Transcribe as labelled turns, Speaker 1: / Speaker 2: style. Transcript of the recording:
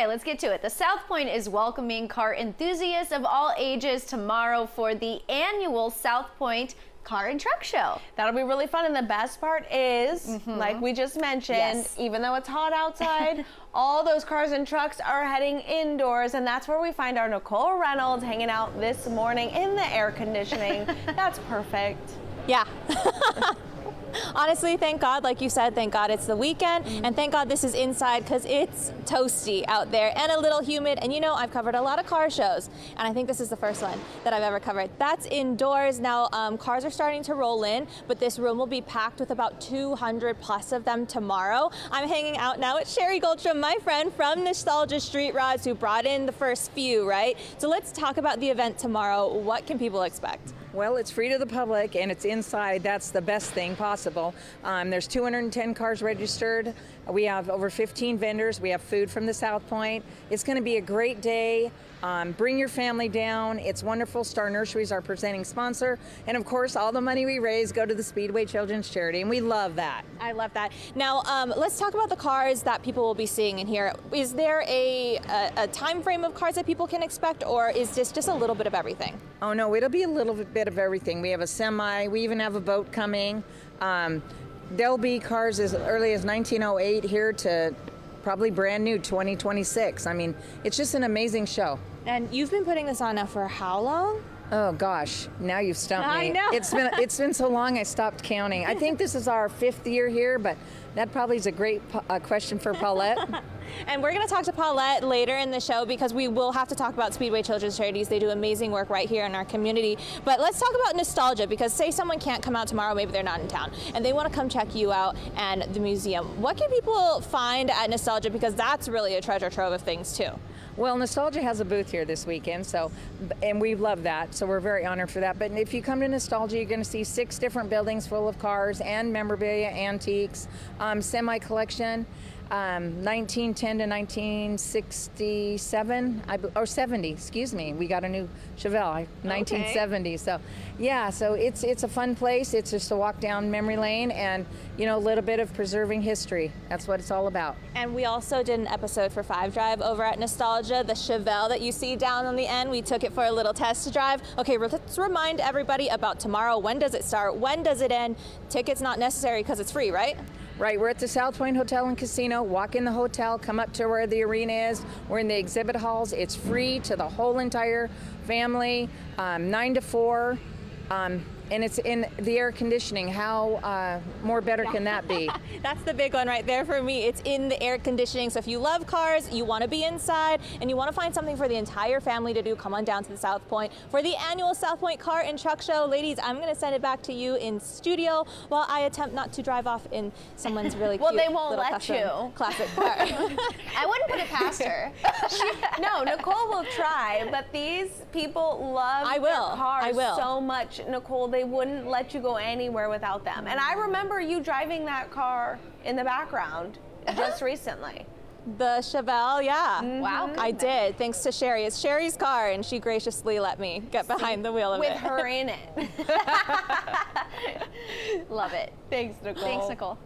Speaker 1: right, let's get to it. The South Point is welcoming car enthusiasts of all ages tomorrow for the annual South Point Car and Truck Show.
Speaker 2: That'll be really fun, and the best part is, like we just mentioned, even though it's hot outside, all those cars and trucks are heading indoors, and that's where we find our Nicole Reynolds hanging out this morning in the air conditioning. That's perfect.
Speaker 3: Yeah. Honestly, thank God, like you said, thank God it's the weekend, and thank God this is inside because it's toasty out there and a little humid. And you know, I've covered a lot of car shows, and I think this is the first one that I've ever covered. That's indoors. Now, cars are starting to roll in, but this room will be packed with about 200 plus of them tomorrow. I'm hanging out now with Sherry Goldstrom, my friend from Nostalgia Street Rods, who brought in the first few, right? So let's talk about the event tomorrow. What can people expect?
Speaker 4: Well, it's free to the public and it's inside. That's the best thing possible. There's 210 cars registered. We have over 15 vendors. We have food from the South Point. It's going to be a great day. Bring your family down. It's wonderful. Star Nursery is our presenting sponsor. And of course, all the money we raise go to the Speedway Children's Charity, and we love that.
Speaker 3: I love that. Now, let's talk about the cars that people will be seeing in here. Is there a time frame of cars that people can expect, or is this just a little bit of everything?
Speaker 4: Oh no, it'll be a little bit of everything. We have a semi, we even have a boat coming. There'll be cars as early as 1908 here to probably brand new 2026. I mean, it's just an amazing show.
Speaker 3: And you've been putting this on now for how long?
Speaker 4: Oh gosh, now you've stumped me.
Speaker 3: I know.
Speaker 4: It's been so long I stopped counting. I think this is our 5th year here, but that probably is a great question for Paulette.
Speaker 3: And we're going to talk to Paulette later in the show because we will have to talk about Speedway Children's Charities. They do amazing work right here in our community. But let's talk about nostalgia, because say someone can't come out tomorrow, maybe they're not in town, and they want to come check you out and the museum. What can people find at Nostalgia? Because that's really a treasure trove of things too.
Speaker 4: Well, Nostalgia has a booth here this weekend, and we love that, so we're very honored for that. But if you come to Nostalgia, you're going to see 6 different buildings full of cars and memorabilia, antiques, semi-collection, 1910 to 1967, or 70, excuse me. We got a new Chevelle, 1970. So, yeah, so it's a fun place. It's just a walk down memory lane and, you know, a little bit of preserving history. That's what it's all about.
Speaker 3: And we also did an episode for 5 Drive over at Nostalgia. The Chevelle that you see down on the end, we took it for a little test drive. Okay, let's remind everybody about tomorrow. When does it start? When does it end? Tickets not necessary because it's free, right?
Speaker 4: Right, we're at the South Point Hotel and Casino. Walk in the hotel, come up to where the arena is. We're in the exhibit halls. It's free to the whole entire family, 9 to 4. And it's in the air conditioning. How more better can that be?
Speaker 3: That's the big one right there for me. It's in the air conditioning. So if you love cars, you want to be inside, and you want to find something for the entire family to do, come on down to the South Point for the annual South Point Car and Truck Show. Ladies, I'm going to send it back to you in studio while I attempt not to drive off in someone's really cute
Speaker 1: They won't
Speaker 3: little
Speaker 1: let you.
Speaker 3: Classic car.
Speaker 1: I wouldn't put it past her.
Speaker 2: No, Nicole will try, but these people love their cars so much, Nicole. They wouldn't let you go anywhere without them. And I remember you driving that car in the background just recently.
Speaker 3: The Chevelle, yeah.
Speaker 1: Wow.
Speaker 3: I did, thanks to Sherry. It's Sherry's car, and she graciously let me get behind the wheel of it.
Speaker 2: With her in it.
Speaker 1: Love it.
Speaker 2: Thanks, Nicole.
Speaker 1: Thanks, Nicole.